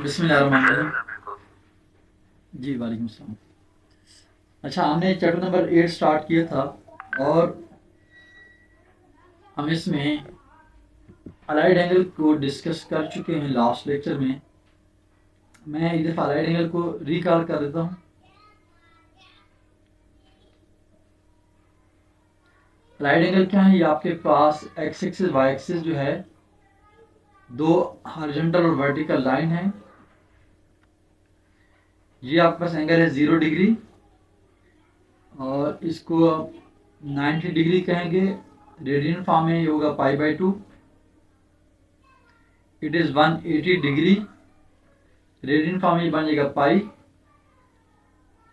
बिस्मिल्लाहिर्रहमानिर्रहीम। जी वालेकुम सलाम। अच्छा, हमने चैप्टर नंबर 8 स्टार्ट किया था और हम इसमें अलाइड एंगल को डिस्कस कर चुके हैं लास्ट लेक्चर में। मैं एक दफ़ा अलाइड एंगल को रिकॉल कर देता हूँ। अलाइड एंगल क्या है? ये आपके पास एक्स एक्सिस वाई एक्सिस जो है, दो हॉरिजॉन्टल और वर्टिकल लाइन है। ये आपके पास एंगल है 0 डिग्री और इसको आप 90 डिग्री कहेंगे। रेडियन फॉर्म में ये होगा π/2। It is 180 degree. Radian form में बन जाएगा पाई।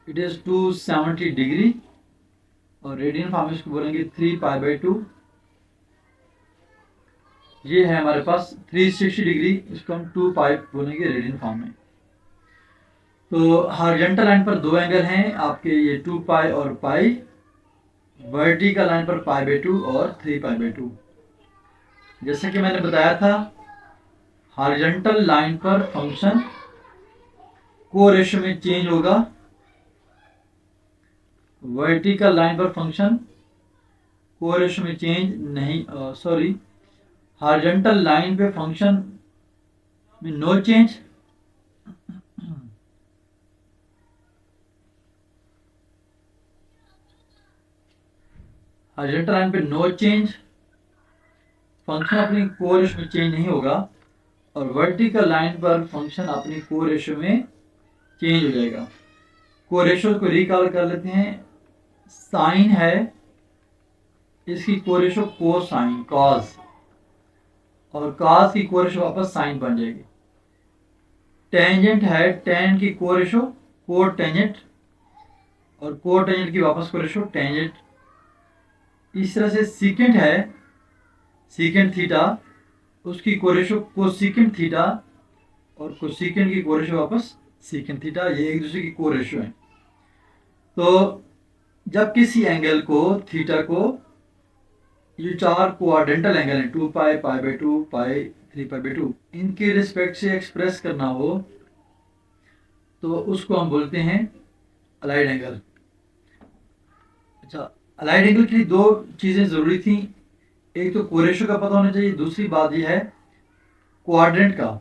इट इज़ 270 डिग्री और रेडियन फॉर्म में इसको बोलेंगे 3π/2। ये है हमारे पास 360 डिग्री, इसको हम 2π बोलेंगे रेडियन फॉर्म में। तो हॉरिजॉन्टल लाइन पर दो एंगल हैं आपके, ये 2π और पाई। वर्टिकल लाइन पर π/2 और 3π/2। जैसे कि मैंने बताया था, हॉरिजॉन्टल लाइन पर फंक्शन को रेशियो में चेंज होगा, वर्टिकल लाइन पर फंक्शन को रेशियो में चेंज नहीं, सॉरी, हॉरिजॉन्टल लाइन पे फंक्शन में नो चेंज। हॉरिजॉन्टल लाइन पे नो चेंज, फंक्शन अपनी को रेशियो में चेंज नहीं होगा। और वर्टिकल लाइन पर फंक्शन अपनी को रेशियो में चेंज हो जाएगा। को रेशियो को रिकॉल कर लेते हैं। साइन है, इसकी को रेशियो कोसाइन कॉस, और कॉस की को रेशियो वापस साइन बन जाएगी। टेंजेंट है, टेन की को रेशियो को टेंजेंट, और को टेंजेंट की वापस को रेशियो टेंजेंट। इस तरह से सीकेंट है, सीकेंट थीटा, उसकी को रेशियो कोसीकेंट थीटा, और कोसीकेंट की को रेशियो वापस सीकेंट थीटा। ये एक दूसरे की को रेशियो है। तो जब किसी एंगल को, थीटा को, ये चार कोआर्डिनेटल एंगल हैं 2π, π/2, पाई, 3π/2, इनके रिस्पेक्ट से एक्सप्रेस करना हो तो उसको हम बोलते हैं अलाइड एंगल। अच्छा, अलाइड एंगल के लिए दो चीज़ें ज़रूरी थी। एक तो कोरेशियो का पता होना चाहिए, दूसरी बात यह है कोऑर्डिनेट का।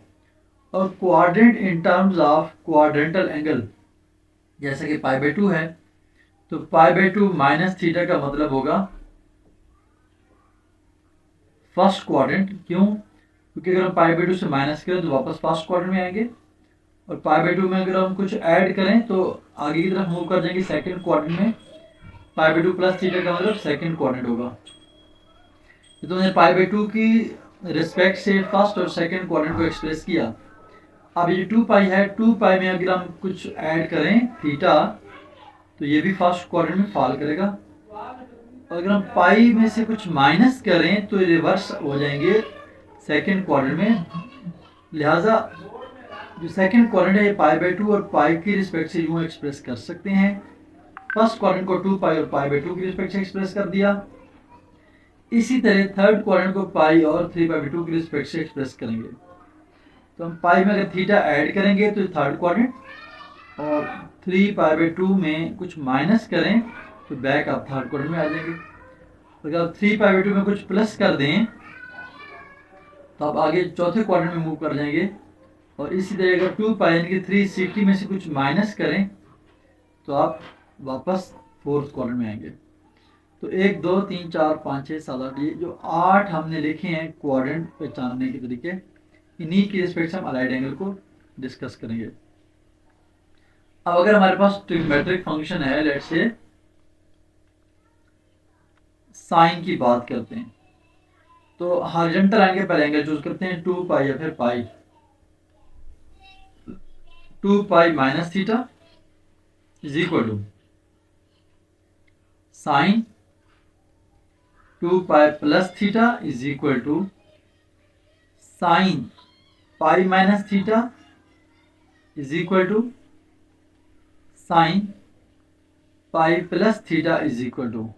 और कोऑर्डिनेट इन टर्म्स ऑफ कोऑर्डिनेटल एंगल, जैसा कि π/2 है, तो π/2 माइनस थीटा का मतलब होगा फर्स्ट क्वाड्रेंट। क्यों? क्योंकि अगर हम π/2 से माइनस करें तो वापस फर्स्ट क्वाड्रेंट में आएंगे, और π/2 में अगर हम कुछ ऐड करें तो आगे की तरफ मूव कर जाएंगे सेकंड क्वाड्रेंट में। π/2 प्लस थीटा का मतलब सेकंड क्वाड्रेंट होगा। तो मैंने π/2 की रिस्पेक्ट से फर्स्ट और सेकंड क्वाड्रेंट को एक्सप्रेस किया। अब ये 2π है, 2π में अगर हम कुछ ऐड करें थीटा तो ये भी फर्स्ट क्वाड्रेंट में फॉल करेगा। और अगर हम पाई में से कुछ माइनस करें तो रिवर्स हो जाएंगे सेकंड क्वाड्रेंट में। लिहाजा जो सेकंड क्वाड्रेंट है ये π/2 और पाई की रिस्पेक्ट से यूँ एक्सप्रेस कर सकते हैं। फर्स्ट क्वाड्रेंट को 2π और π/2 की रिस्पेक्ट से एक्सप्रेस कर दिया। इसी तरह थर्ड क्वाड्रेंट को पाई और 3π/2 की रिस्पेक्ट से एक्सप्रेस करेंगे। तो हम पाई में अगर थीटा ऐड करेंगे तो थर्ड क्वाड्रेंट, और 3π/2 में कुछ माइनस करें तो बैक आप थर्ड क्वाड्रेंट में आ जाएंगे। अगर आप 3π/2 में कुछ प्लस कर दें तो आप आगे चौथे क्वाड्रेंट में मूव कर जाएंगे। और इसी तरह अगर 2π यानी कि 360 में से कुछ माइनस करें तो आप वापस फोर्थ क्वाड्रेंट में आएंगे। तो 1 2 3 4 5 6 7 8, ये जो 8 हमने लिखे हैं क्वाड्रेंट पहचानने के तरीके, इन्हीं की रिस्पेक्ट से हम अलाइड एंगल को डिस्कस करेंगे। अब अगर हमारे पास ट्रिग्नोमेट्रिक फंक्शन है, लेट्स से साइन की बात करते हैं, तो हॉरिजॉन्टल लाइन के पहले एंगल चूज करते हैं 2π या फिर pi. 2π minus theta is equal to sine 2π plus theta is equal to sine pi minus theta is equal to sine pi plus theta is equal to.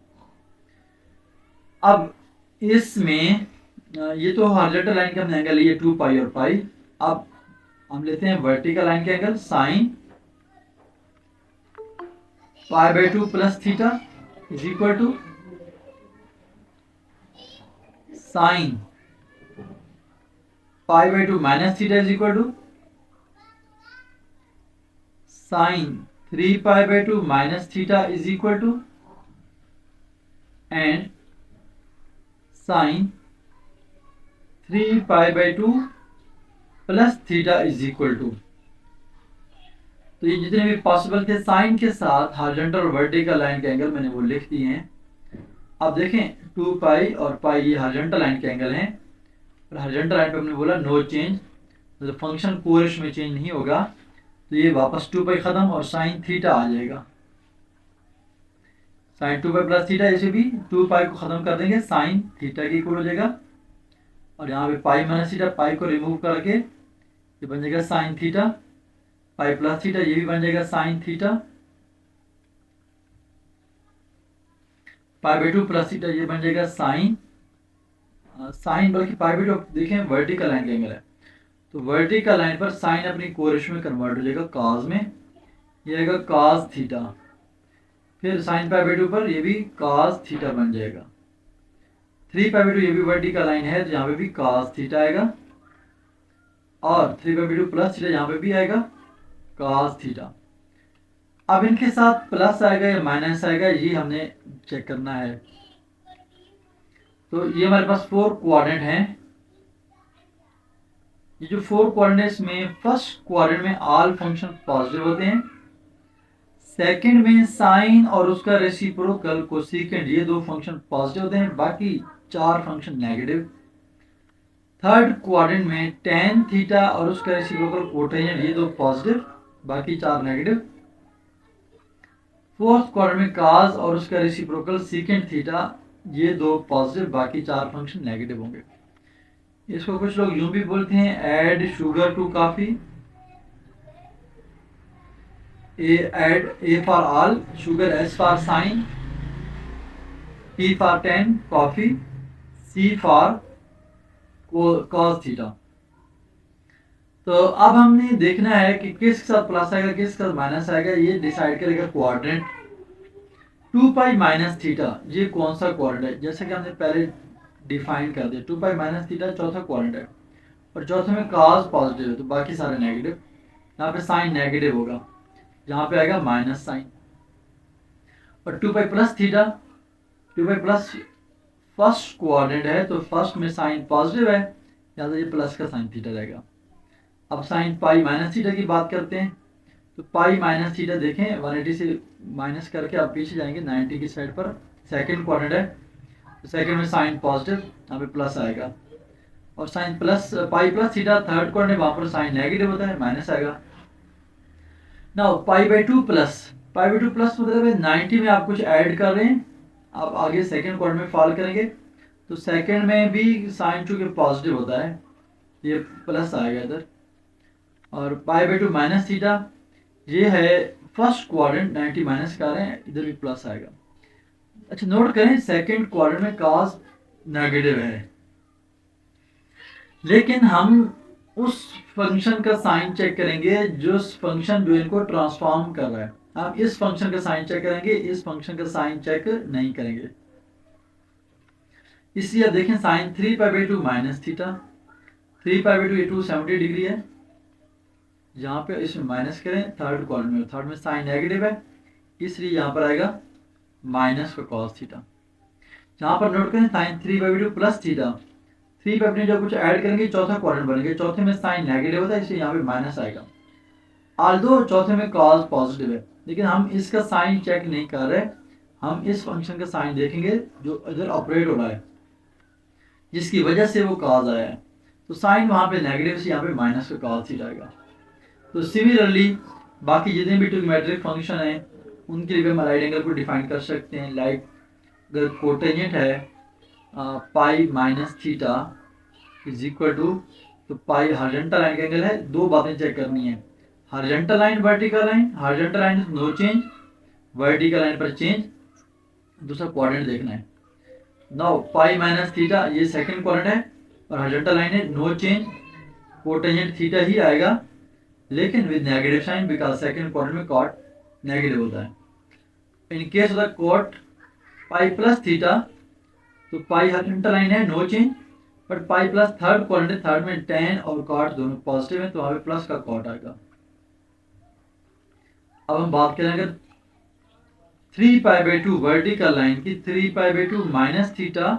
अब इसमें ये तो हॉरिजॉन्टल लाइन का हमने एंगल लिए 2π और पाई। अब हम लेते हैं वर्टिकल लाइन के angle sine pi by 2 plus theta is equal to sine pi by 2 minus theta is equal to sine 3 pi by 2 minus theta is equal to and sine 3 pi by 2 plus theta is equal to. तो ये जितने भी possible थे sign के साथ horizontal और vertical line के angle मैंने वो लिख दिए हैं। अब देखें 2 पाई और पाई ये हॉरिजॉन्टल लाइन के एंगल हैं और हॉरिजॉन्टल लाइन पे हमने बोला नो चेंज, मतलब फंक्शन कोरिश में चेंज नहीं होगा, तो ये वापस 2 पाई ख़त्म और साइन थीटा आ जाएगा। साइन 2 पाई प्लस थीटा, ऐसे भी 2 पाई को ख़त्म कर देंगे साइन थीटा के इक्वल हो जाएगा और यहाँ पे पाई माइनस थीटा, पाई को रिमूव करके ये बन जाएगा साइन थीटा, पाई प्लस थीटा ये भी बन जाएगा sine theta, pi by 2 plus theta ये बन जाएगा साइन बल्कि पाई बाई 2 देखें वर्टिकल लाइन के एंगल है, तो वर्टिकल लाइन पर साइन अपनी कोरिश में कन्वर्ट हो जाएगा कॉस में, ये आएगा कॉस थीटा, फिर साइन पाई बाई 2 पर ये भी कॉस थीटा बन जाएगा। 3 पाई बाई 2 ये भी वर्टिकल लाइन है, तो यहाँ पे भी कॉस थीटा आएगा और 3 पाई बाई 2 प्लस थीटा यहाँ पे भी आएगा कॉस थीटा। अब इनके साथ प्लस आएगा या माइनस आएगा ये हमने चेक करना है। तो ये हमारे पास 4 क्वाड्रेंट हैं। ये जो 4 क्वाड्रेंट्स में फर्स्ट क्वाड्रेंट में ऑल फंक्शन पॉजिटिव होते हैं, सेकंड में साइन और उसका रेसिप्रोकल कोसेकेंट ये 2 फंक्शन पॉजिटिव होते हैं, बाकी 4 फंक्शन नेगेटिव। थर्ड क्वाड्रेंट में tan थीटा और उसका रेसिप्रोकल कोटेंजेंट ये 2 पॉजिटिव, बाकी 4 नेगेटिव। फोर्थ क्वाड्रेंट में cos और उसका रेसिप्रोकल सेकेंट थीटा ये 2 पॉजिटिव, बाकी 4 फंक्शन नेगेटिव होंगे। इसको कुछ लोग यूं भी बोलते हैं add sugar to coffee, A for all, sugar S for sin, T for tan, coffee, C for cos theta. तो अब हमने देखना है कि किसके साथ प्लस आएगा किसके साथ माइनस आएगा, ये डिसाइड करेगा क्वाड्रेंट। 2 पाई माइनस थीटा ये कौन सा क्वाड्रेंट है, जैसे कि हमने पहले डिफाइन कर दिया 2 पाई माइनस थीटा चौथा क्वाड्रेंट है और चौथे में cos पॉजिटिव है तो बाकी सारे नेगेटिव। यहाँ पे साइन नेगेटिव होगा, यहाँ पे आएगा माइनस साइन। और 2 pi plus theta, 2 pi plus first quadrant है तो फर्स्ट में साइन पॉजिटिव है, यहाँ ये प्लस का साइन थीटा रहेगा। अब साइन पाई माइनस थीटा की बात करते हैं, तो पाई माइनस थीटा देखें 180 से माइनस करके आप पीछे जाएंगे 90 की साइड पर, सेकंड क्वाड्रेंट है तो सेकंड में साइन पॉजिटिव यहाँ पे प्लस आएगा। और sine plus pi plus theta third quadrant वहाँ पर साइन नेगेटिव होता है माइनस आएगा। नाउ पाई बाई 2 प्लस मतलब है 90 में आप कुछ ऐड कर रहे हैं, आप आगे सेकंड क्वाड्रेंट में फॉल करेंगे तो सेकंड में भी साइन चूंकि पॉजिटिव होता है ये प्लस आएगा इधर। और पाई बाई 2 माइनस थीटा ये है फर्स्ट क्वाड्रेंट 90 माइनस कर रहे हैं, इधर भी प्लस आएगा। अच्छा नोट करें सेकंड क्वाड्रेंट में cos नेगेटिव है, लेकिन हम उस फंक्शन का साइन चेक करेंगे जो फंक्शन जो इनको ट्रांसफॉर्म कर रहा है, हम इस फंक्शन का साइन चेक करेंगे, इस फंक्शन का साइन चेक नहीं करेंगे। इसलिए अब देखें sine 3 pi by 2 minus theta, 3 pi by 2 ये 270 डिग्री है, यहाँ पे इसमें माइनस करें थर्ड कॉलम में, थर्ड में साइन नेगेटिव है इसलिए यहाँ पर आएगा माइनस का कॉस थीटा। यहाँ पर नोट करें sine 3 pi by 2 plus theta, 3 पे अपने जब कुछ ऐड करेंगे चौथा क्वाड्रेंट बनेगा, चौथे में साइन नेगेटिव होता है इसलिए यहाँ पे माइनस आएगा। आल्दो चौथे में कॉस पॉजिटिव है लेकिन हम इसका साइन चेक नहीं कर रहे, हम इस फंक्शन का साइन देखेंगे जो इधर ऑपरेट हो रहा है जिसकी वजह से वो कॉस आया है, तो साइन वहाँ पे नेगेटिव से यहाँ पे माइनस का कॉस थीटा आएगा। तो सिमिलरली बाकी जितने भी ट्रिग्नोमेट्रिक फंक्शन हैं उनके लिए हम राइट एंगल को डिफाइन कर सकते हैं। लाइक अगर कोटेंजेंट है pi minus theta is equal to, तो पाई हॉरिजॉन्टल लाइन का एंगल है, दो बातें चेक करनी है, horizontal line vertical line, horizontal line no change, vertical line पर चेंज, दूसरा क्वाड्रेंट देखना है। नाउ पाई माइनस थीटा ये सेकंड क्वाड्रेंट है और हॉरिजॉन्टल लाइन है नो चेंज, कोटेंजेंट थीटा ही आएगा लेकिन with negative sign because second quadrant में कॉट नेगेटिव होता है। In case of the cot pi plus theta, तो पाई हॉरिजॉन्टल लाइन है, no change, but pi plus third quadrant, third में tan और कॉट दोनों पॉजिटिव है, तो वहां पे प्लस का कॉट आएगा। अब हम बात करें अगर 3π/2 वर्टिकल लाइन की 3π/2 माइनस थीटा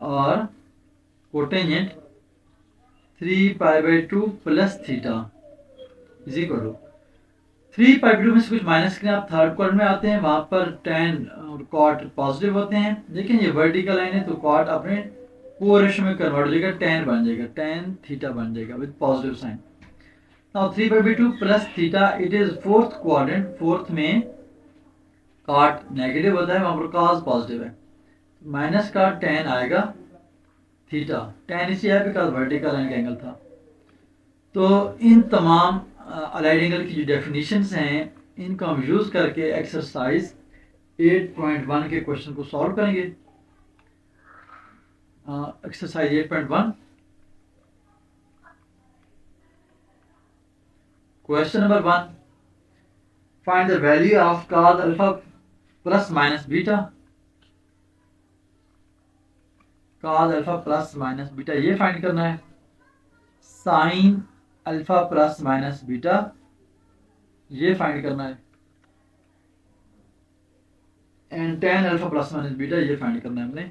और cotangent 3π/2 plus theta is equal to 3π/2 में से कुछ माइनस करें आप थर्ड क्वाड्रेंट में आते हैं, वहां पर टेन और कॉट पॉजिटिव होते हैं, लेकिन ये वर्टिकल लाइन है तो कॉट अपने कोरेशन में कन्वर्ट हो जाएगा, टेन बन जाएगा, टेन थीटा बन जाएगा with positive sign. Now 3/2 plus theta, it is fourth quadrant, fourth में कॉट नेगेटिव होता है, वहां पर कॉस पॉजिटिव है, माइनस का टेन आएगा थीटा, टेन इसलिए है बिकॉज वर्टिकल लाइन का एंगल था। तो इन तमाम अलाइड एंगल की जो डेफिनेशंस हैं इनको हम यूज करके एक्सरसाइज 8.1 के क्वेश्चन को सॉल्व करेंगे। Exercise 8.1 question number 1, find the value of cos alpha plus minus beta. cos alpha plus minus beta ये फाइंड करना है, sign alpha plus minus beta ये फाइंड करना है, and tan alpha plus minus beta ये find करना है हमने।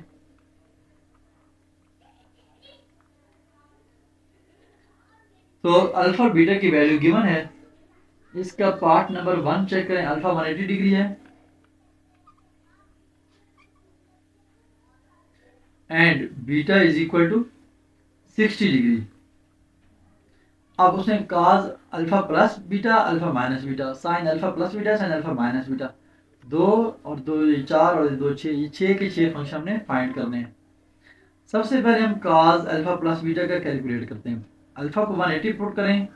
तो अल्फा और बीटा की वैल्यू गिवन है, इसका पार्ट नंबर 1 चेक करें, अल्फा 180 डिग्री है and beta is equal to 60 degree. अब उसने cos alpha plus beta, alpha minus beta, sine alpha plus beta, sine alpha minus beta, 2 और 2 4 और 2 6, ये 6 के 6 फंक्शन हमने फाइंड करने हैं। सबसे पहले हम cos अल्फा प्लस बीटा का कैलकुलेट करते हैं। अल्फा को 180 पुट करें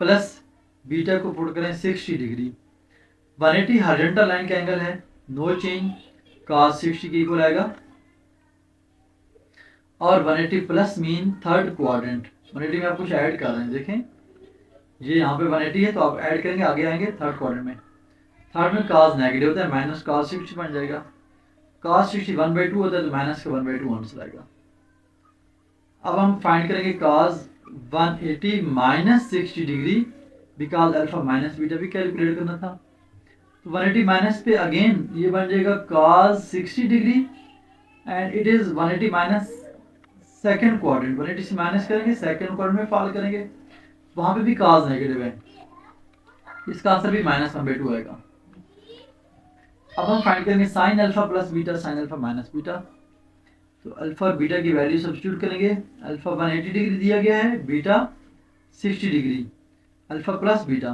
प्लस बीटा को पुट करें 60 डिग्री। 180 हॉरिजॉन्टल लाइन का एंगल है, नो चेंज, cos 60 के इक्वल आएगा, और 180 प्लस मीन थर्ड क्वाड्रेंट, 180 में आप कुछ ऐड कर रहे हैं, देखें ये यहाँ पे 180 है तो आप ऐड करेंगे, आगे आएंगे थर्ड क्वाड्रेंट में, थर्ड में cos नेगेटिव होता है, माइनस cos 60 बन जाएगा, cos 60 1/2 होता है तो माइनस का 1/2 आंसर आएगा। अब हम फाइंड करेंगे cos 180 minus 60 degree, because alpha minus beta भी कैलकुलेट करना था, तो 180 माइनस पे अगेन ये बन जाएगा cos 60 degree and it is 180 minus second quadrant, 180 से माइनस करेंगे सेकेंड क्वाड्रेंट में फॉल करेंगे, वहां पे भी cos नेगेटिव है, इसका आंसर भी माइनस 1/2 आएगा। अब हम फाइंड करेंगे sine alpha plus beta, sine alpha minus beta, तो अल्फा और बीटा की वैल्यू सब्स्टिट्यूट करेंगे, अल्फा 180 डिग्री दिया गया है, beta 60 degree, alpha plus beta,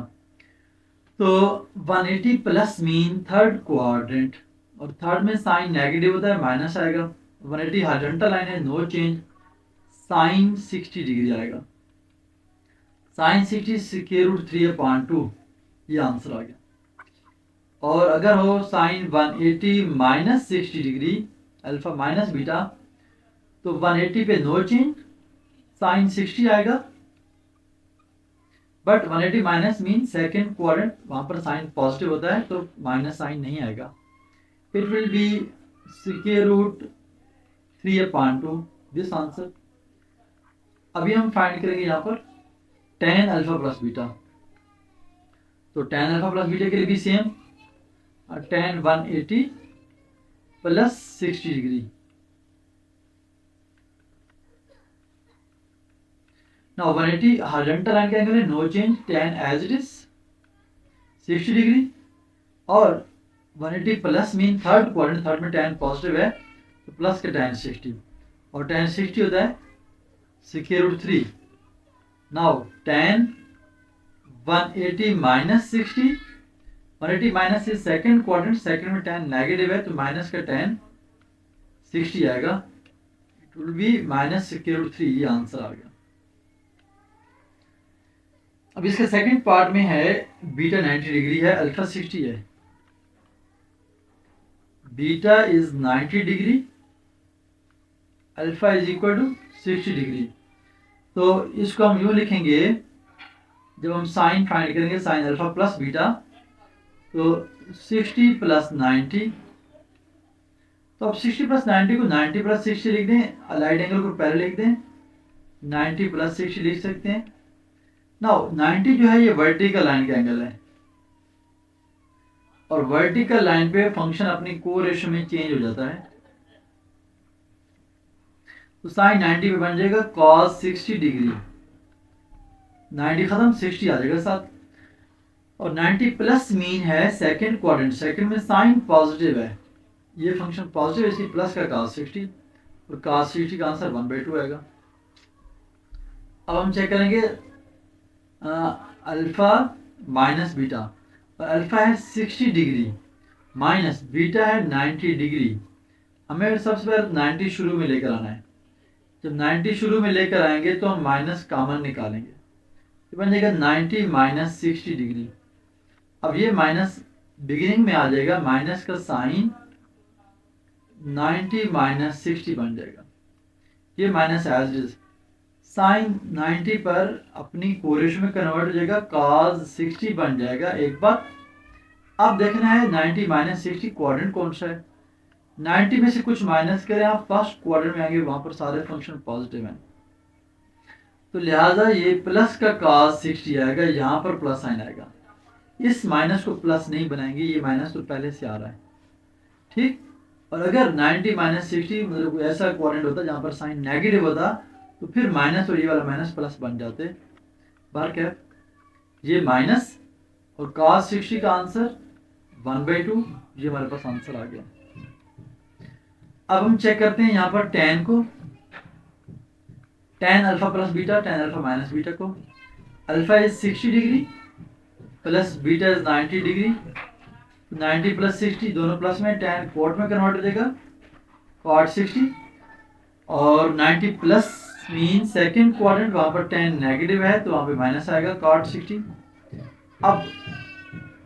तो 180 प्लस मीन थर्ड क्वाड्रेंट, और थर्ड में साइन नेगेटिव होता है, माइनस आएगा, 180 हॉरिजॉन्टल लाइन है, नो चेंज, साइन 60 डिग्री आएगा, साइन 60 √3/2 ये आंसर आ गया। और अगर हो sign 180 minus 60 degree alpha minus beta, तो 180 पे नो चेंज, साइन 60 आएगा, but 180 minus mean second quadrant, वहां पर साइन पॉजिटिव होता है तो माइनस साइन नहीं आएगा, it will be √3/2 this answer. अभी हम फाइंड करेंगे यहाँ पर tan अल्फा प्लस बीटा, तो tan अल्फा प्लस बीटा के लिए भी same, tan 180 plus 60 degree, now 180 horizontal line का एंगल है, no change, tan as it is 60 degree, और 180 plus mean third quadrant, third में tan पॉजिटिव है तो प्लस का tan 60, और tan 60 होता है √3, now tan 180 minus 60, 180 minus is second quadrant, second में tan नेगेटिव है तो माइनस का tan 60 आएगा, इट विल बी माइनस √3, ये आंसर आ गया। अब इसका सेकंड पार्ट में है बीटा 90 डिग्री है, अल्फा 60 है, beta is 90 degree, alpha is equal to 60 degree, तो इसको हम यूँ लिखेंगे जब हम साइन फाइंड करेंगे साइन अल्फा प्लस बीटा, तो 60 प्लस 90, तो अब 60 प्लस 90 को 90 प्लस 60 लिख दें, राइट एंगल को पहले लिख दें, 90 प्लस 60 लिख सकते हैं। नाउ 90 जो है ये वर्टिकल लाइन का एंगल है, और वर्टिकल लाइन पे फंक्शन अपनी को रेशो में चेंज हो जाता है। तो साइन 90 पे बन जाएगा cos 60 डिग्री, 90 खत्म 60 आ जाएगा साथ, और 90 प्लस मीन है सेकंड क्वाड्रेंट, सेकंड में साइन पॉजिटिव है, ये फंक्शन पॉजिटिव है इसलिए प्लस का cos 60, और cos 60 का आंसर 1/2 आएगा। अब हम चेक करेंगे अल्फा माइनस बीटा, और अल्फा है 60 डिग्री माइनस बीटा है 90 डिग्री। हमें सबसे पहले 90 शुरू में लेकर आना है, जब 90 शुरू में लेकर आएंगे तो हम माइनस कॉमन निकालेंगे, तो बन जाएगा 90 माइनस 60 डिग्री। अब ये माइनस बिगिनिंग में आ जाएगा, माइनस का साइन 90 माइनस 60 बन जाएगा, ये माइनस एज इज, साइन 90 पर अपनी कोरेशो में कन्वर्ट हो जाएगा, cos 60 बन जाएगा। एक बात अब देखना है 90 माइनस 60 क्वाड्रेंट कौन सा है, 90 में से कुछ माइनस करें आप फर्स्ट क्वाड्रेंट में आएंगे, वहां पर सारे फंक्शन पॉजिटिव हैं, तो लिहाजा ये प्लस का cos 60 आएगा, यहाँ पर प्लस साइन आएगा, इस माइनस को प्लस नहीं बनाएंगे, ये माइनस तो पहले से आ रहा है, ठीक। और अगर 90 माइनस 60 मतलब ऐसा क्वाड्रेंट होता जहाँ पर साइन नेगेटिव होता, तो फिर माइनस और ये वाला माइनस प्लस बन जाते। बार क्या ये माइनस और cos 60 का आंसर 1/2, ये हमारे पास आंसर आ गया। अब हम चेक करते हैं यहाँ पर tan को, tan alpha plus beta, tan alpha minus beta को, alpha is 60 degree plus beta is 90 degree, 90 plus 60 दोनों प्लस में, tan cot में कन्वर्ट हो जाएगा cot 60, और 90 प्लस मीन सेकंड क्वाड्रेंट, वहां पर tan नेगेटिव है तो वहां पे माइनस आएगा cot 60। अब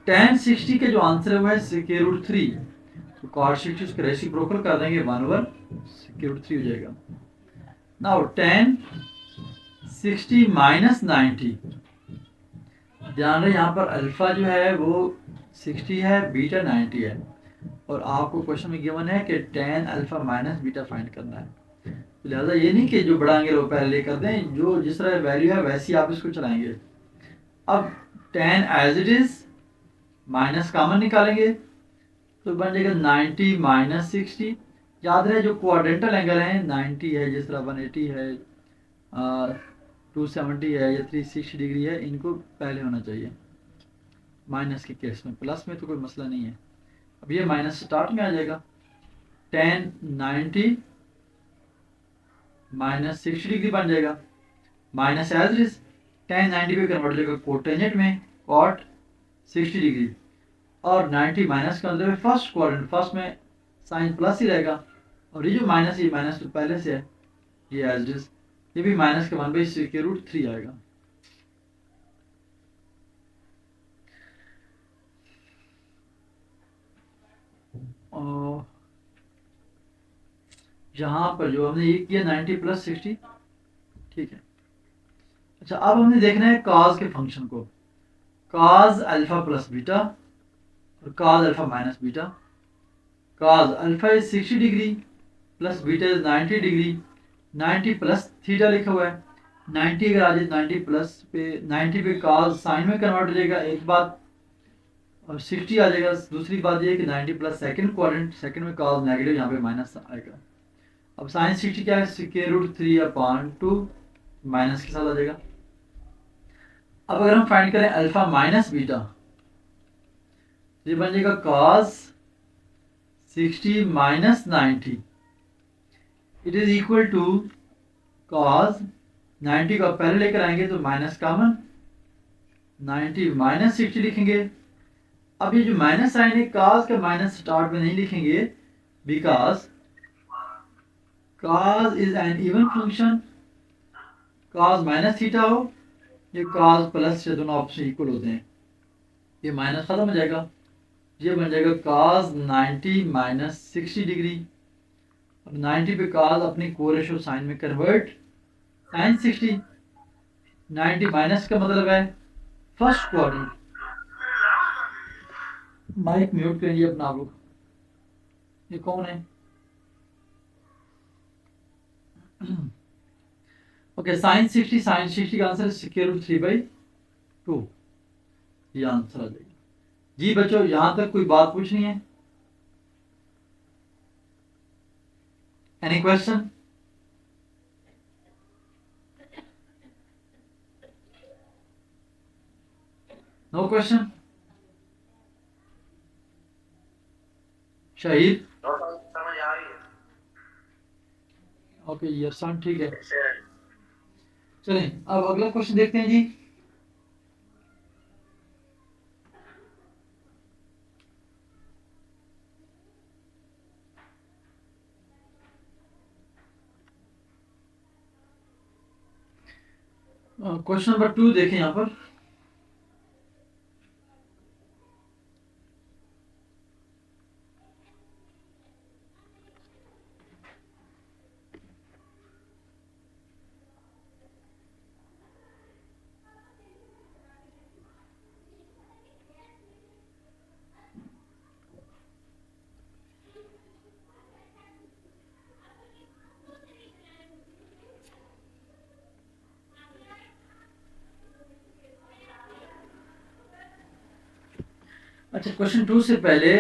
tan 60 के जो आंसर है वो है square√3, तो cot 60 उसके रेसिप्रोकल कर देंगे 1/square√3 हो जाएगा। नाउ tan 60 माइनस 90, ध्यान रहे यहाँ पर अल्फा जो है वो 60 है, बीटा 90 है, और आपको क्वेश्चन में गिवन है कि tan alpha minus beta find करना है, तो लिहाजा ये नहीं कि जो बड़ा एंगल वो पहले ले कर दें, जो जिस तरह वैल्यू है वैसी आप इसको चलाएंगे। अब tan as it is minus common निकालेंगे, तो बन जाएगा 90 माइनस 60। याद रहे जो क्वाड्रेंटल एंगल है 90 है, जिस तरह 180 है, 270 है या 360 डिग्री है, इनको पहले होना चाहिए माइनस के केस में, प्लस में तो कोई मसला नहीं है। अब ये माइनस स्टार्ट में आ जाएगा, tan 90 माइनस 60 डिग्री बन जाएगा, माइनस एज इज tan 90 पे कन्वर्ट हो जाएगा कोटेंजेंट में cot 60 डिग्री, और 90 माइनस का मतलब फर्स्ट क्वाड्रेंट, फर्स्ट में साइन प्लस ही रहेगा, और ये जो माइनस, ये माइनस तो पहले से है, ये एज इज, ये भी माइनस के 1/√3 आएगा। और यहाँ पर जो हमने ये किया 90 प्लस 60, ठीक है। अच्छा अब हमने देखना है cos के फंक्शन को, cos अल्फा प्लस बीटा और cos alpha minus beta. cos alpha is 60 degree plus beta is 90 degree, 90 plus theta लिखा हुआ है, 90 अगर आ जाए 90 प्लस पे 90 पे cos साइन में कन्वर्ट हो जाएगा, एक बात, और 60 आ जाएगा। दूसरी बात ये कि 90 प्लस सेकंड क्वाड्रेंट, सेकंड में cos नेगेटिव, यहाँ पे माइनस आएगा। अब साइन 60 क्या है, square√3/2 माइनस के साथ आ जाएगा। अब अगर हम फाइंड करें अल्फा माइनस बीटा, ये बन जाएगा cos 60 minus 90, it is equal to cos 90 को पहले लेकर आएंगे तो माइनस कॉमन, 90 माइनस 60 लिखेंगे। अब ये जो माइनस साइन है cos का माइनस स्टार्ट में नहीं लिखेंगे, because cos is an even function, cos minus theta हो ये cos प्लस से दोनों ऑप्शन इक्वल होते हैं, ये माइनस खत्म हो जाएगा, ये बन जाएगा cos 90 माइनस 60 डिग्री, और 90 पे cos अपनी कोरेशो साइन में कन्वर्ट, साइन 60, 90 माइनस का मतलब है फर्स्ट क्वाड्रेंट, माइक म्यूट करिए अपना आप लोग। ये कौन है? ओके, साइन 60 का आंसर स्क्वायर रूट 3/2, ये आंसर आ जाएगा। जी बच्चों, यहां तक कोई बात पूछनी है? Any question? No question? शहीद? समझ आ रही है। ओके, ये साउंड ठीक है। चलें, अब अगला क्वेश्चन देखते हैं जी। क्वेश्चन नंबर 2 देखें यहाँ पर। अच्छा, क्वेश्चन 2 से पहले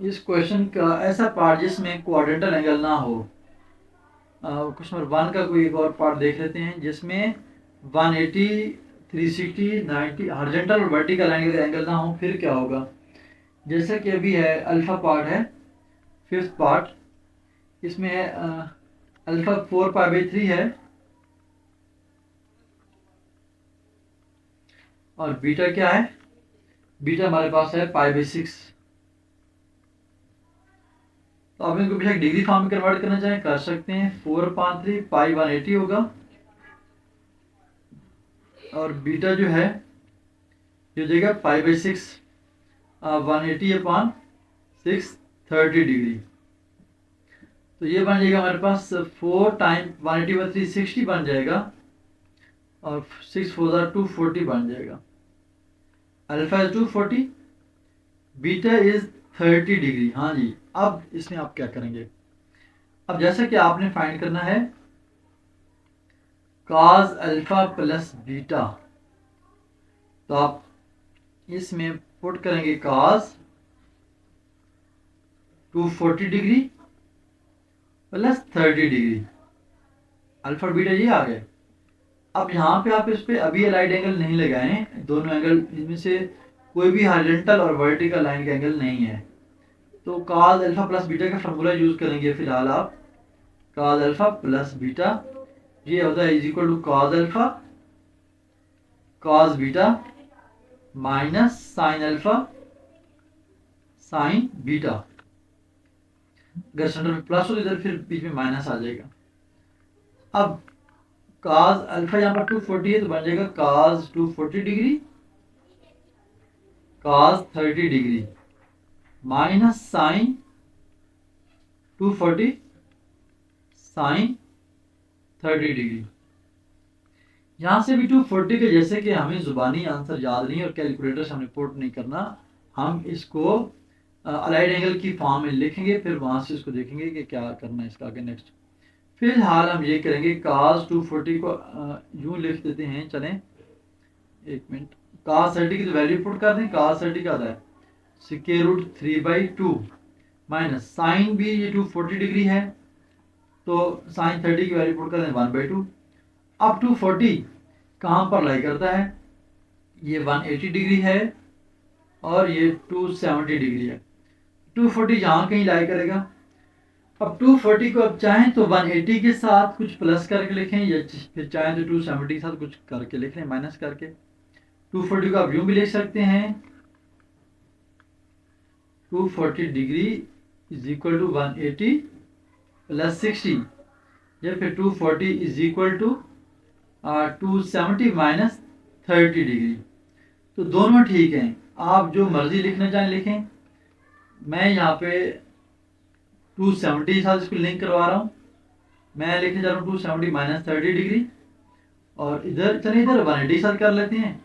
इस क्वेश्चन का ऐसा पार्ट जिसमें क्वाड्रेंटल एंगल ना हो, क्वेश्चन नंबर 1 का कोई एक और पार्ट देख लेते हैं जिसमें 180, 360, 90 हॉरिजॉन्टल और वर्टिकल एंगल ना हो, फिर क्या होगा? जैसा कि अभी है अल्फा पार्ट है, फिफ्थ पार्ट, इसमें है अल्फा 4π/3 है और बीटा क्या है? बीटा हमारे पास है π/6। तो आप इनको बेशक डिग्री फॉर्म में कन्वर्ट करना चाहें कर सकते हैं। 4/3 π/180 होगा और बीटा जो है ये हो जाएगा π/6, 180/6, 30 डिग्री। तो ये बन जाएगा हमारे पास 4 टाइम 180/3 60 बन जाएगा और 6 4 240 बन जाएगा। Alpha is 240, beta is 30 degree. हाँ जी, अब इसमें आप क्या करेंगे? अब जैसा कि आपने फाइंड करना है cos अल्फा प्लस बीटा, तो आप इसमें पुट करेंगे cos 240 degree plus 30 degree. Alpha और बीटा ये आ गए। अब यहाँ पे आप इस पे अभी अलाइड एंगल नहीं लगाएं, दोनों एंगल इनमें से कोई भी हॉरिजॉन्टल और वर्टिकल लाइन का एंगल नहीं है। तो cos अल्फा प्लस बीटा का फार्मूला यूज करेंगे फिलहाल आप। cos अल्फा प्लस बीटा ये होता है is equal to cos alpha cos beta minus sine alpha sine beta. अगर सेंटर में प्लस हो तो इधर फिर बीच में माइनस आ जाएगा। अब cos अल्फा यहाँ पर 240 है तो बन जाएगा cos 240 डिग्री cos 30 डिग्री माइनस साइन 240 साइन 30 डिग्री। यहाँ से भी 240 के जैसे कि हमें जुबानी आंसर याद नहीं और कैलकुलेटर से हमने पुट नहीं करना, हम इसको अलाइड एंगल की फॉर्म में लिखेंगे, फिर वहाँ से इसको देखेंगे कि क्या करना है इसका आगे नेक्स्ट। फिलहाल हम ये करेंगे cos 240 को यूँ लिख देते हैं। चलें एक मिनट, cos 30 की तो वैल्यू पुट कर दें। cos 30 का आता है स्क्वायर रूट 3/2 माइनस साइन भी ये 240 डिग्री है तो साइन 30 की वैल्यू पुट कर दें 1/2। अब 240 कहाँ पर लाई करता है? ये 180 डिग्री है और ये 270 डिग्री है। 240 यहाँ कहीं लाई करेगा। अब 240 को अब चाहें तो 180 के साथ कुछ प्लस करके लिखें या फिर चाहें तो 270 के साथ कुछ करके लिख लें माइनस करके। 240 को आप यूँ भी लिख सकते हैं 240 degree is equal to 180 plus 60 या फिर 240 is equal to 270 minus 30 degree. तो दोनों ठीक हैं, आप जो मर्जी लिखना चाहें लिखें। मैं यहाँ पे 270 के साथ इसको लिंक करवा रहा हूँ। मैं लिखने जा रहा हूँ 270 माइनस 30 डिग्री और इधर चलिए इधर 180 के साथ कर लेते हैं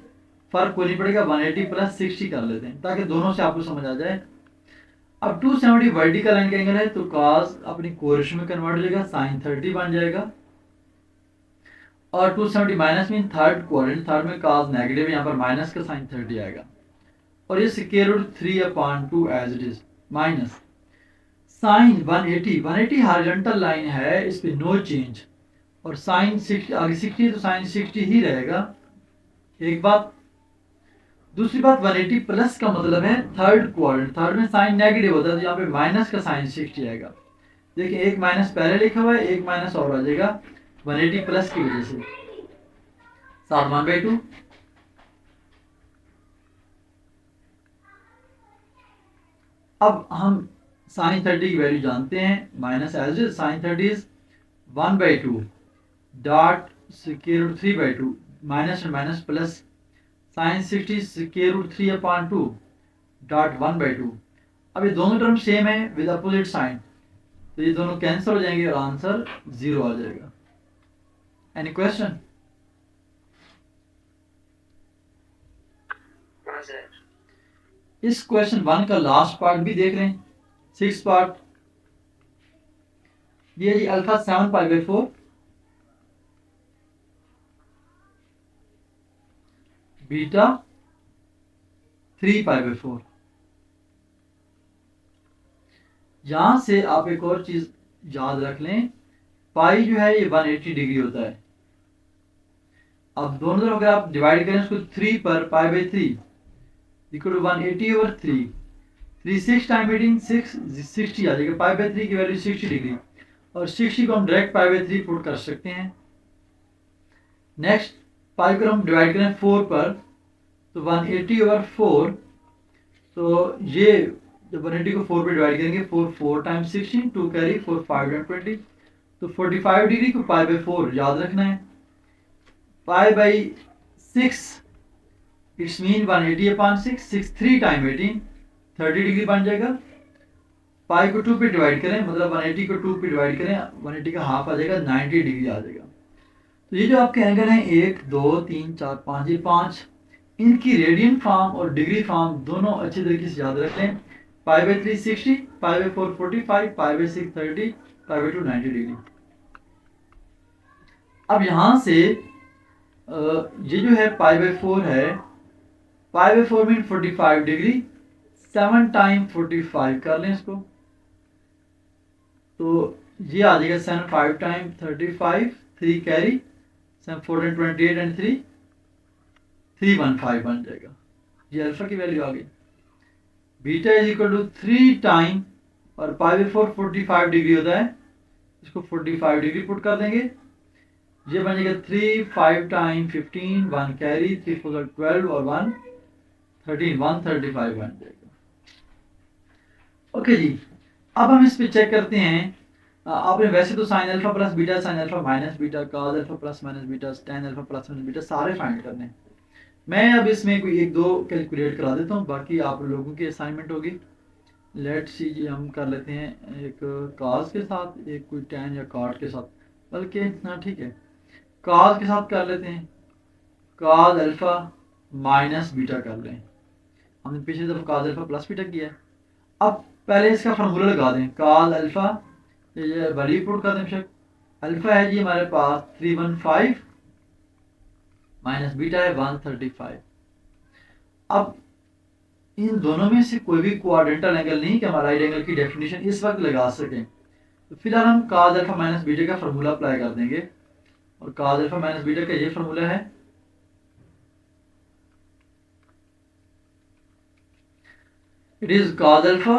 फर्क कोई नहीं पड़ेगा, 180 प्लस 60 कर लेते हैं ताकि दोनों से आपको समझ आ जाए। अब 270 वर्टिकल लाइन का एंगल है तो कॉस अपनी कोरेशन में कन्वर्ट हो जाएगा, साइन 30 बन जाएगा। और 270 minus mean third quadrant, third में कॉस नेगेटिव, यहाँ पर माइनस का साइन 30 आएगा। और ये square root 3/2 as it is minus sine 180 horizontal line है, इस पे नो चेंज। और साइन 60 आगे 60 तो साइन 60 ही रहेगा, एक बात। दूसरी बात 180 प्लस का मतलब है थर्ड क्वाड्रेंट, थर्ड में साइन नेगेटिव होता है तो यहाँ पे माइनस का साइन 60 आएगा। देखिए एक माइनस पहले लिखा हुआ है, एक माइनस और आ जाएगा 180 प्लस की वजह से, साथ 1/2। अब हम साइन 30 की वैल्यू जानते हैं, minus as is sine 30 is 1/2 dot square root 3/2 minus and minus plus sine 60 square root 3/2 dot 1/2। अब ये दोनों टर्म सेम है विद अपोजिट साइन, तो ये दोनों कैंसिल हो जाएंगे और आंसर 0 आ जाएगा। Any question? इस क्वेश्चन 1 का लास्ट पार्ट भी देख रहे हैं, 6 पार्ट। ये जी अल्फा 7π/4 बीटा 3π/4। यहां से आप एक और चीज याद रख लें, पाई जो है ये 180 डिग्री होता है। अब दोनों तरफ अगर आप डिवाइड करें इसको 3 पर, π/3 इक्वल टू 180/3, 3 6 टाइम 18 60 आ जाएगा। π/3 की वैल्यू 60 डिग्री, और 60 को हम डायरेक्ट π/3 पुट कर सकते हैं। नेक्स्ट पाई को हम डिवाइड करें 4 पर, तो 180/4, तो ये जब 180 को 4 पे डिवाइड करेंगे, 4 टाइम्स 16, 2 कैरी 4 5 and 20, तो 45 डिग्री को π/4 याद रखना है। π/6 इट्स मीन 180/6, 6 3 टाइम 18 30 डिग्री बन जाएगा। पाई को 2 पे डिवाइड करें, मतलब 180 को 2 पे डिवाइड करें, 180 का हाफ आ जाएगा, 90 डिग्री आ जाएगा। तो ये जो आपके एंगल हैं 1 2 3 4 5, ये 5, इनकी रेडियन फॉर्म और डिग्री फॉर्म दोनों अच्छी तरीके से याद रख लें। π/3 60, π/4 45, π/6 30, π/2 90 डिग्री। अब यहाँ से ये जो है π/4 है, π/4 मीन 45 डिग्री, 7 टाइम 45 कर लें इसको, तो ये आ जाएगा 7 5 टाइम 35, 3 कैरी 7 4 and 28 and 3 315 बन जाएगा। ये अल्फा की वैल्यू आ गई। Beta is equal to 3 time, और π/4 45 डिग्री होता है, इसको 45 डिग्री पुट कर देंगे, ये बन जाएगा 3 5 टाइम 15 1 कैरी 3 4 12 और 1 13 135 बन जाएगा। ओके जी, अब हम इस पे चेक करते हैं। आपने वैसे तो sign alpha plus beta, sine alpha minus beta, cos alpha plus minus beta, tan alpha plus minus beta सारे फाइंड करने हैं। मैं अब इसमें कोई 1-2 कैलकुलेट करा देता हूँ, बाकी आप लोगों की असाइनमेंट होगी। लेट्स सी जी, हम कर लेते हैं एक कॉस के साथ, एक कोई टैन या कॉट के साथ, बल्कि हाँ ठीक है, कॉस के साथ कर लेते हैं। कॉस अल्फा माइनस बीटा कर लें, हमने पिछली दफा कॉस अल्फा प्लस बीटा किया है। अब पहले इसका फार्मूला लगा दें, कॉस अल्फा, ये वैल्यू पुट कर दें बेशक। अल्फा है जी हमारे पास 315 माइनस बीटा है 135। अब इन दोनों में से कोई भी क्वाड्रेंटल एंगल नहीं कि हम राइट एंगल की डेफिनेशन इस वक्त लगा सकें, तो फिलहाल हम कॉस अल्फा माइनस बीटा का फार्मूला अप्लाई कर देंगे। और कॉस अल्फा माइनस बीटा का ये फार्मूला है, it is cos alpha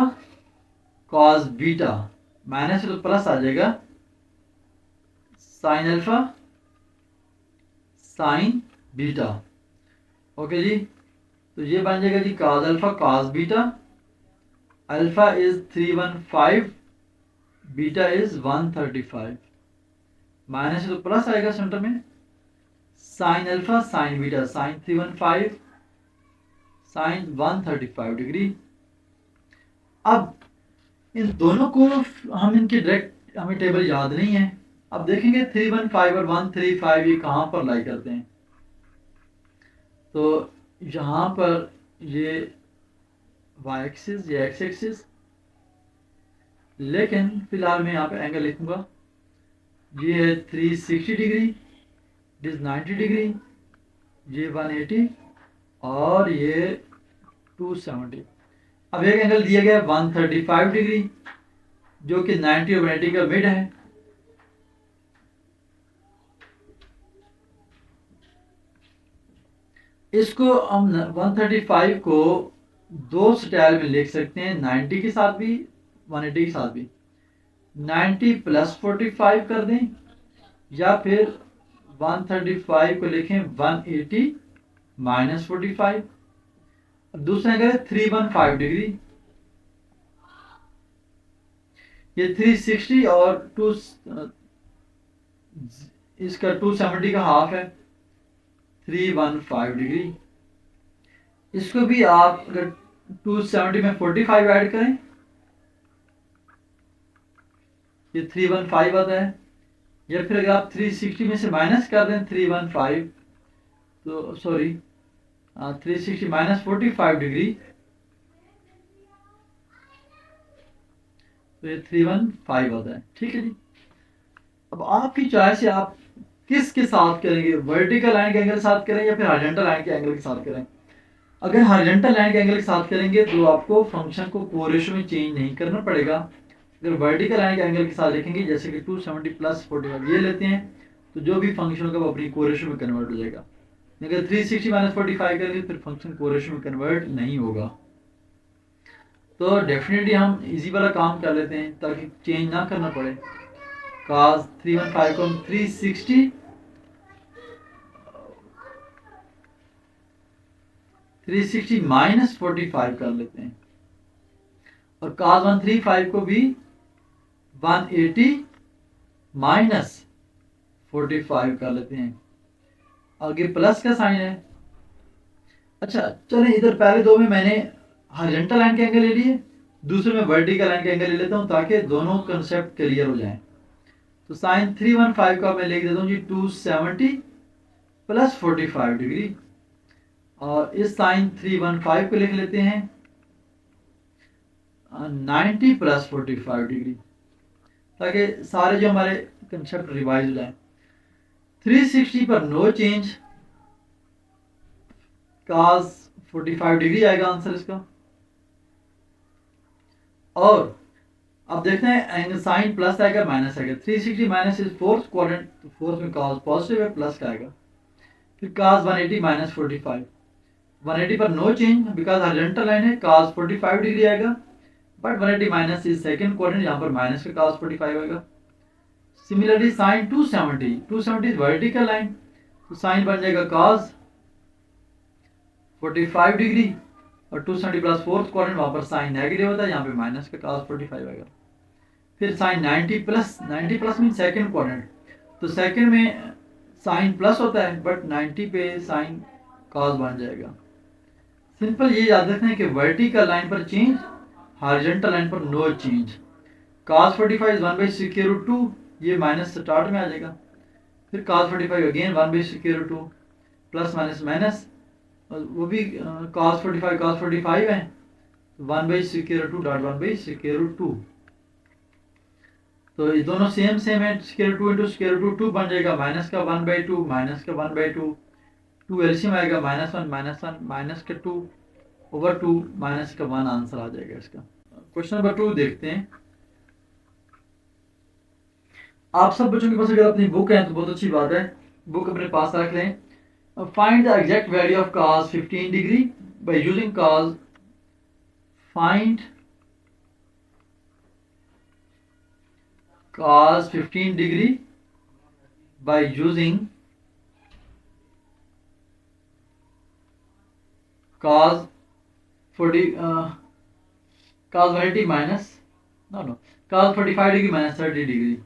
cos beta, minus तो प्लस आ जाएगा, sine alpha sine beta. Okay जी, तो ये बन जाएगा जी cos alpha cos beta, alpha is 315, beta is 135, minus तो प्लस आएगा सेंटर में, sine alpha sine beta, sine 315 sine 135 degree. अब इन दोनों को हम इनके डायरेक्ट, हमें टेबल याद नहीं है। अब देखेंगे 315 और 135 ये कहाँ पर लाई करते हैं। तो यहाँ पर ये वाई एक्सिस, ये एक्स एक्सिस, लेकिन फिलहाल मैं यहाँ पे एंगल लिखूंगा। ये है 360 डिग्री, इट इज 90 डिग्री, ये 180 और ये 270। अब एक एंगल दिया गया है 135 डिग्री जो कि 90 और 180 का मिड है। इसको हम 135 को दो स्टाइल में लिख सकते हैं, 90 के साथ भी 180 के साथ भी। 90 प्लस 45 कर दें या फिर 135 को लिखें 180 माइनस 45। दूसरा एंगल है 315 डिग्री, ये 360 और इसका 270 का हाफ है, 315 डिग्री। इसको भी आप अगर 270 में 45 ऐड करें, ये 315 आता है। या फिर अगर आप 360 में से माइनस कर दें 315, तो सॉरी 360 माइनस 45 डिग्री, तो ये 315 आता है। ठीक है जी। अब आपकी चॉइस है, आप किसके साथ करेंगे, वर्टिकल लाइन के एंगल के साथ करें या फिर हॉरिजॉन्टल लाइन के एंगल के साथ करें। अगर हॉरिजॉन्टल लाइन के एंगल के साथ करेंगे तो आपको फंक्शन को कोरेशो में चेंज नहीं करना पड़ेगा। अगर वर्टिकल लाइन के एंगल के साथ देखेंगे, जैसे कि 270 प्लस 45 ये लेते हैं, तो जो भी फंक्शन होगा वो अपनी कोरेशो में कन्वर्ट हो जाएगा। अगर 360 माइनस 45 करेंगे फिर फंक्शन कोरेशो में कन्वर्ट नहीं होगा। तो डेफिनेटली हम इजी वाला काम कर लेते हैं ताकि चेंज ना करना पड़े। cos 315 को हम 360 माइनस 45 कर लेते हैं और cos 135 को भी 180 माइनस 45 कर लेते हैं। आगे प्लस का साइन है। अच्छा चलें, इधर पहले दो में मैंने हॉरिजॉन्टल लाइन के एंगल ले लिए, दूसरे में वर्टिकल लाइन के एंगल ले लेता हूं ताकि दोनों कंसेप्ट क्लियर हो जाएं। तो साइन 315 का मैं लिख देता हूँ जी 270 प्लस 45 डिग्री, और इस साइन 315 को लिख लेते हैं 90 प्लस 45 डिग्री, ताकि सारे जो हमारे कंसेप्ट रिवाइज हो जाए। 360 पर नो चेंज, cos 45 डिग्री आएगा आंसर इसका। और अब देखते हैं साइन प्लस आएगा माइनस आएगा। 360 माइनस इज फोर्थ क्वाड्रेंट, तो फोर्थ में cos पॉजिटिव है, प्लस का आएगा। फिर cos 180 माइनस 45, 180 पर no change because horizontal line है, cos 45 डिग्री आएगा। But 180 minus is second quadrant, यहाँ पर माइनस का cos 45 आएगा। सिमिलरली साइन 270 वर्टिकल लाइन, तो साइन बन जाएगा cos 45 डिग्री और 270 प्लस फोर्थ क्वाड्रेंट, वहां पर साइन नेगेटिव होता है, यहाँ पे माइनस का cos 45 आएगा। फिर sine 90 plus mean second quadrant, तो सेकंड में साइन प्लस होता है बट 90 पे साइन cos बन जाएगा। सिंपल ये याद रखना है कि वर्टिकल लाइन पर चेंज, हॉरिजॉन्टल लाइन पर नो चेंज। cos 45 इज 1/2, ये माइनस स्टार्ट में आ जाएगा। फिर cos 45 again 1/2, plus minus minus, वो भी cos 45 है, 1/2 डॉट 1/2। तो ये दोनों सेम है, √2 इंटू √2 बन जाएगा माइनस का 1/2 माइनस का 1/2, 2 एलसीएम आएगा -1 माइनस का 2 ओवर 2 माइनस का 1 आंसर आ जाएगा इसका। क्वेश्चन नंबर 2 देखते हैं। आप सब बच्चों के पास अगर अपनी बुक है तो बहुत अच्छी बात है, बुक अपने पास रख लें। Find the exact value of cos 15 degree by using cos, find cos 15 degree by using cos 180 minus cos 45 degree minus 30 degree।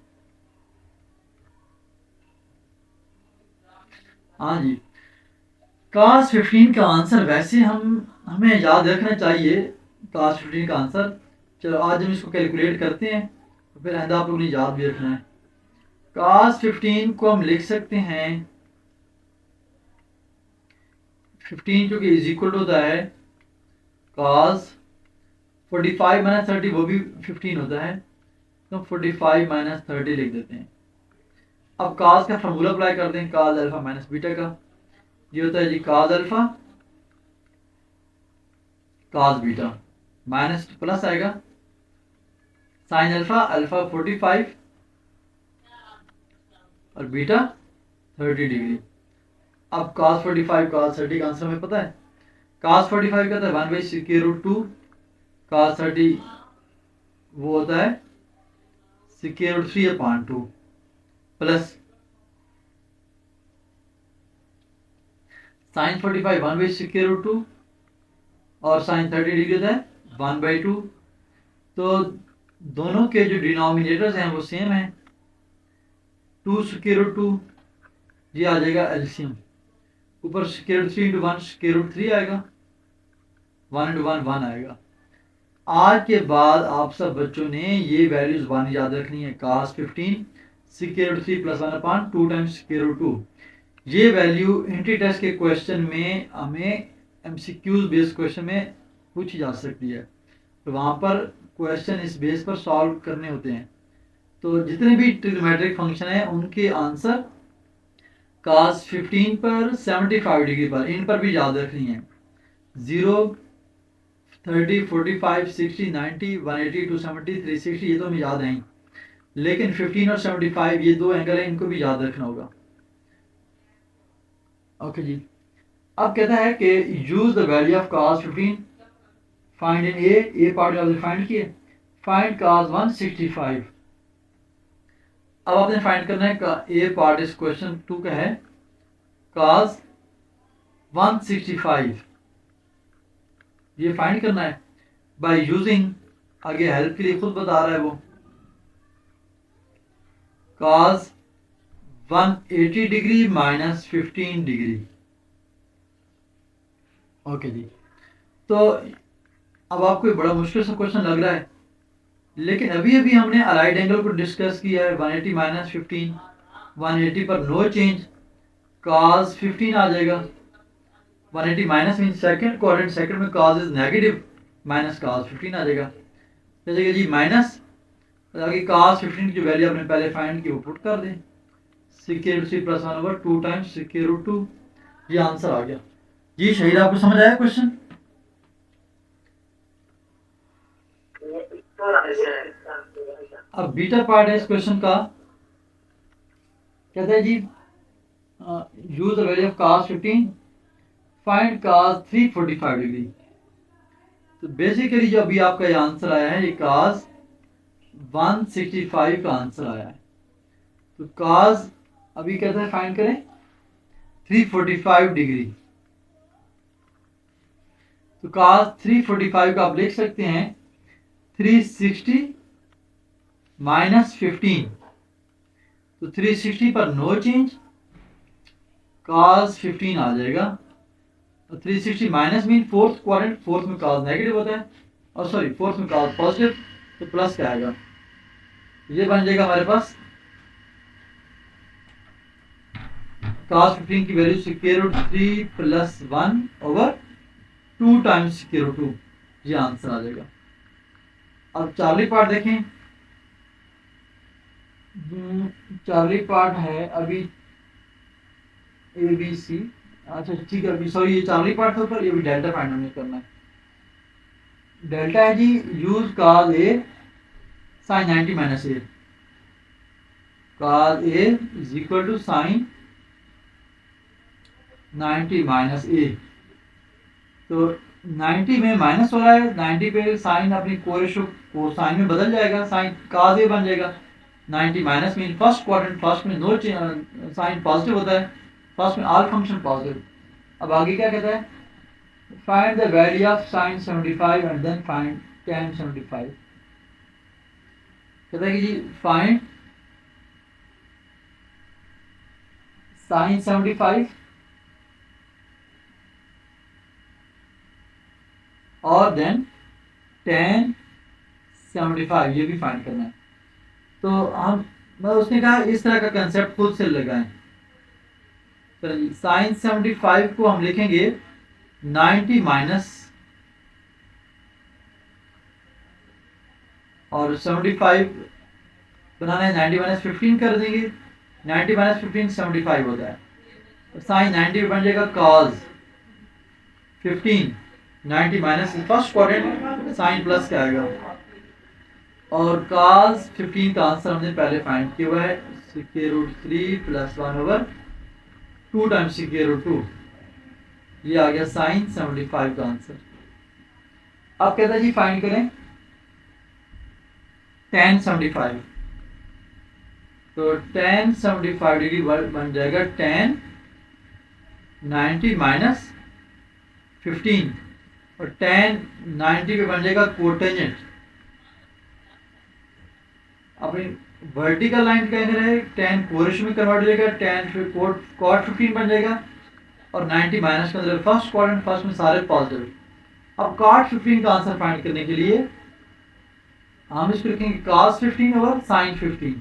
हाँ जी, cos 15 का आंसर वैसे हमें याद रखना चाहिए cos 15 का आंसर। चलो आज हम इसको कैलकुलेट करते हैं, तो फिर आइंदा आप लोगों ने याद भी रखना है। cos 15 को हम लिख सकते हैं 15 जो कि इज इक्वल टू होता है cos 45 माइनस 30, वो भी 15 होता है, तो 45 माइनस 30 लिख देते हैं। अब cos का फार्मूला अप्लाई करते हैं, cos अल्फा माइनस बीटा का, ये होता है जी cos alpha cos beta minus plus आएगा sin अल्फा, अल्फा 45 और बीटा 30 डिग्री। अब cos 45 cos 30 का आंसर हमें पता है, cos 45 का था 1/√2, cos 30 वो होता है sec√3/2 प्लस sin 45 1/√2 और sin 30 डिग्री होता है 1/2। तो दोनों के जो डिनोमिनेटर्स हैं वो सेम है, 2 sec√2, ये आ जाएगा एलसीएम, ऊपर sec√3 इंटू 1 sec√3 आएगा, 1 इंटू 1 1 आएगा। आज के बाद आप सब बच्चों ने ये वैल्यू ज़बानी याद रखनी है, cos 15 sec√3 plus 1/2 times sec√2। ये वैल्यू इंट्री टेस्ट के क्वेश्चन में हमें एमसीक्यूज बेस्ड क्वेश्चन में पूछी जा सकती है, तो वहाँ पर क्वेश्चन इस बेस पर सॉल्व करने होते हैं। तो जितने भी ट्रिग्नोमेट्रिक फंक्शन हैं उनके आंसर cos 15 पर 75 डिग्री पर, इन पर भी याद रखनी है, 0 30 45 60 90 180 270 360, ये तो हमें याद हैं, लेकिन 15 और 75 ये दो एंगल हैं, इनको भी याद रखना होगा। ओके जी, अब कहता है कि use the value of cos 15 find in A part आपने फाइंड किए, फाइंड cos 165। अब आपने फाइंड करना है ए पार्ट इस क्वेश्चन 2 का है cos 165, ये फाइंड करना है बाय यूजिंग, आगे हेल्प के लिए खुद बता रहा है वो, cos 180 degree minus 15 degree. Okay जी, तो अब आपको ये बड़ा मुश्किल सा क्वेश्चन लग रहा है, लेकिन अभी अभी हमने अलाइड एंगल को डिस्कस किया है, 180 माइनस 15, 180 पर नो चेंज, cos 15 आ जाएगा, 180 minus mean second quadrant, second में cos is negative, minus cos 15 आ जाएगा, जैसे जी माइनस, आगे cos 15 की जो वैल्यू आपने पहले फाइंड की वो पुट कर दें, sec√3 प्लस 1/2 टाइम्स sec√2, ये आंसर आ गया जी। शहीद आपको समझ आया क्वेश्चन? अब बीटा पार्ट है इस क्वेश्चन का, कहता है जी use the value of cos 15 find cos 345 degree. तो बेसिकली जो अभी आपका ये आंसर आया है, ये cos 165 का आंसर आया है। तो cos अभी कहता है फाइंड करें 345 डिग्री, तो cos 345 का आप लिख सकते हैं 360 माइनस 15, तो 360 पर नो चेंज, cos 15 आ जाएगा, और 360 minus mean fourth quadrant, fourth में cos नेगेटिव होता है, और सॉरी फोर्थ में cos पॉजिटिव, तो प्लस क्या आएगा, ये बन जाएगा हमारे पास cos 15 की value sec√3 plus 1/2 times sec√2, ये आंसर आ जाएगा। अब चार्ली पार्ट देखें, चार्ली पार्ट है अभी ABC, अच्छा ठीक है, अभी सॉरी ये चार्ली पार्ट था ऊपर, ये भी डेल्टा फाइंड हमें करना है। डेल्टा है जी use cos A sin 90 minus A, cos A is equal to sin 90 minus A, तो 90 में माइनस हो रहा है, 90 पे साइन अपनी कोरेशो को साइन में बदल जाएगा, साइन cos A बन जाएगा, 90 minus mean first quadrant, first में नो साइन पॉजिटिव होता है, फर्स्ट में ऑल फंक्शन पॉजिटिव। अब आगे क्या कहता है, find the value of sin 75 and then find tan 75। कहता है कि जी फाइंड sin 75 और देन tan 75, ये भी फाइंड करना है। तो हम उसने कहा इस तरह का कंसेप्ट खुद से लगाएं। sin 75 को हम लिखेंगे 90 माइनस और 75 बनाना है, 90 माइनस 15 कर देंगे, 90 माइनस 15 75 होता है, तो साइन 90 बन जाएगा cos 15, 90 minus first quadrant sine plus का आएगा, और cos 15 का आंसर हमने पहले फाइंड किया हुआ है, sec√3 प्लस 1/2 टाइम्स sec√2, ये आ गया साइन 75 का आंसर। अब कहता है जी फाइंड करें tan 75, तो tan 75 डिग्री बन जाएगा tan 90 माइनस 15, और tan 90 पे बन जाएगा कोटेंजेंट। अपनी वर्टिकल लाइन का इधर है, tan कोरेशन में कन्वर्ट हो जाएगा, tan फिर cot 15 बन जाएगा, और 90 माइनस का मतलब फर्स्ट क्वाड्रेंट, फर्स्ट में सारे पॉजिटिव। अब cot 15 का आंसर फाइंड करने के लिए हम इसको लिखेंगे cos 15 और sin 15।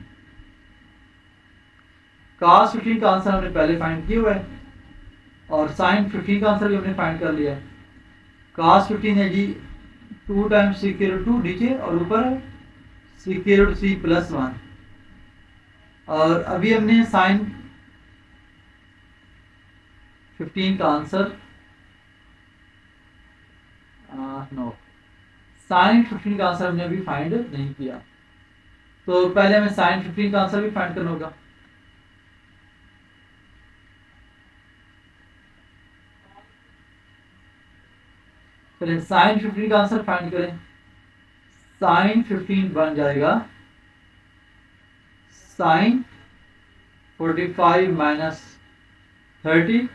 cos 15 का आंसर हमने पहले फाइंड किया हुआ है, और sin 15 का आंसर भी हमने फाइंड कर लिया है। cos 15 है जी 2 टाइम्स sec√2 नीचे, और ऊपर sec√3 प्लस 1, और अभी हमने sin 15 का आंसर नो sin 15 का आंसर हमने अभी फाइंड नहीं किया, तो पहले हमें sin 15 का आंसर भी फाइंड करना होगा। चलिए sin 15 का आंसर फाइंड करें, sin 15 बन जाएगा sin 45 माइनस 30,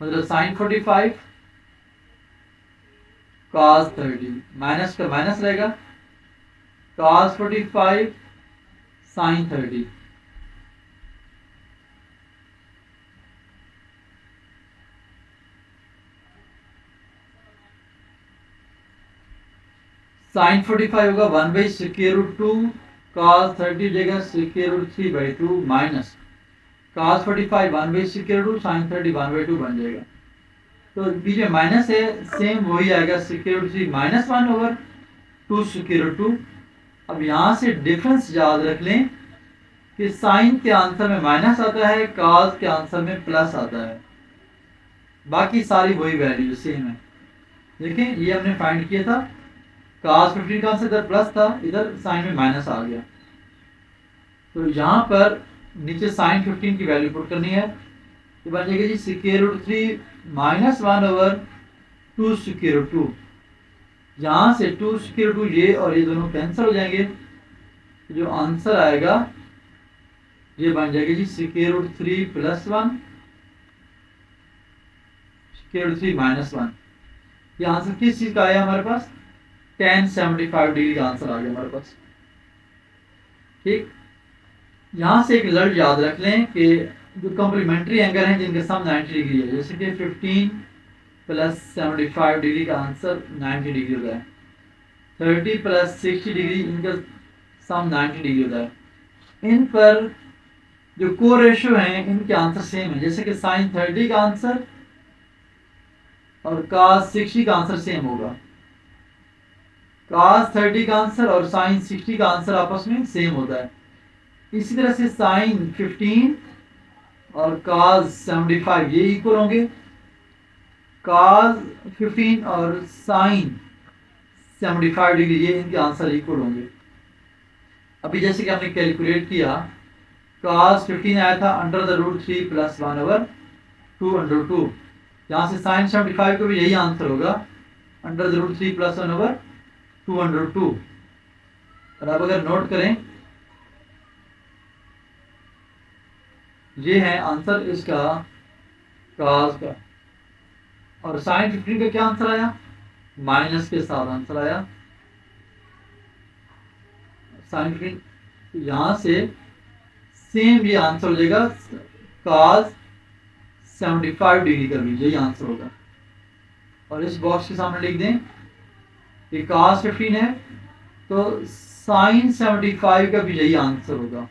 मतलब sin 45 cos 30, माइनस का माइनस रहेगा, cos 45 sin 30, sin 45 होगा 1/sec√2 cos 30 जगह sec√3/2 minus cos 45 1/sec√2 sin 30 1/2 बन जाएगा, तो बीच में माइनस है, सेम वही आएगा sec√3 माइनस 1/2 sec√2। अब यहाँ से डिफरेंस याद रख लें कि साइन के आंसर में माइनस आता है, cos के आंसर में प्लस आता है, बाकी सारी वही वैल्यू सेम है। देखिए ये हमने फाइंड किया था, cos 15 का आंसर इधर प्लस था, इधर साइन में माइनस आ गया, तो यहाँ पर नीचे sin 15 की वैल्यू पुट करनी है, तो बन जाएगी जी sec√3 माइनस 1/2 sec√2, यहाँ से 2 sec√2 ये और ये दोनों कैंसिल हो जाएंगे, जो आंसर आएगा ये बन जाएगी जी sec√3 प्लस 1 sec√3 माइनस 1। ये आंसर किस चीज का आया हमारे पास, tan 75 डिग्री का आंसर आ गया हमारे पास। ठीक, यहाँ से एक रिजल्ट याद रख लें कि जो कॉम्प्लीमेंट्री एंगल हैं जिनका सम 90 डिग्री है, जैसे कि 15 प्लस 75 डिग्री का आंसर 90 डिग्री होता है, 30 प्लस 60 डिग्री इनका सम 90 डिग्री होता है। इन पर जो को रेशियो हैं इनके आंसर सेम है, जैसे कि साइन 30 का आंसर और cos 60 का आंसर सेम होगा, cos 30 का आंसर और साइन 60 का आंसर आपस में सेम होता है। इसी तरह से साइन 15 और cos 75 ये इक्वल होंगे, cos 15 और साइन 75 डिग्री ये इनके आंसर इक्वल होंगे। अभी जैसे कि हमने कैलकुलेट किया, cos 15 आया था √3 प्लस 1/2 यहाँ से साइन 75 का भी यही आंसर होगा √3 प्लस 1/2। और अब अगर नोट करें, ये है आंसर इसका cos का, और साइन 15 का क्या आंसर आया, माइनस के साथ आंसर आया साइन 15, यहाँ से सेम ये आंसर हो जाएगा cos 75 डिग्री का भी यही आंसर होगा। और इस बॉक्स के सामने लिख दें कि cos 15 है तो साइन 75 का भी यही आंसर होगा।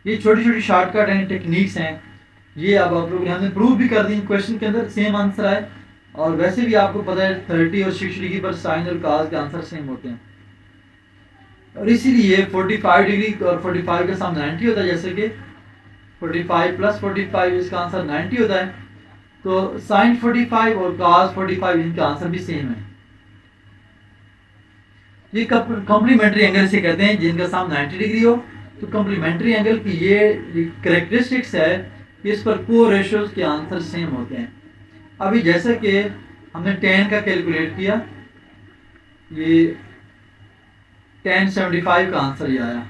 ये छोटी छोटी शॉर्टकट एंड टेक्निक्स हैं ये अब आप लोग हमने प्रूव भी कर दी क्वेश्चन के अंदर, सेम आंसर आए। और वैसे भी आपको पता है 30 और 60 डिग्री पर साइन और काज के आंसर सेम होते हैं, और इसीलिए 45 डिग्री और 45 का सम 90 होता है, जैसे कि 45 प्लस 45 इसका आंसर 90 होता है। तो साइन 45 और काज 45 इनका आंसर भी सेम है। ये कॉम्प्लीमेंट्री एंगल से कहते हैं जिनका सम 90 डिग्री हो। तो कॉम्प्लीमेंट्री एंगल की ये कैरेक्टरिस्टिक्स है कि इस पर को रेशियोज के आंसर सेम होते हैं। अभी जैसे कि हमने tan का कैलकुलेट किया, ये tan 75 का आंसर ये आया,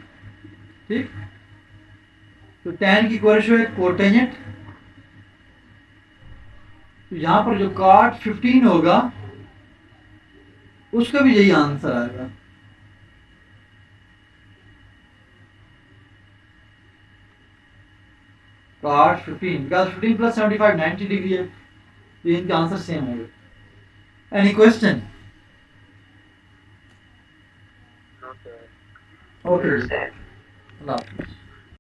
ठीक। तो tan की कोरेशियो है कोटेंजेंट, तो यहाँ पर जो cot 15 होगा उसका भी यही आंसर आएगा। cot 15 बिकॉज 15 प्लस 75 90 डिग्री है, तो इनके आंसर सेम होंगे। Any question? ओके, अल्लाह हाफिज़।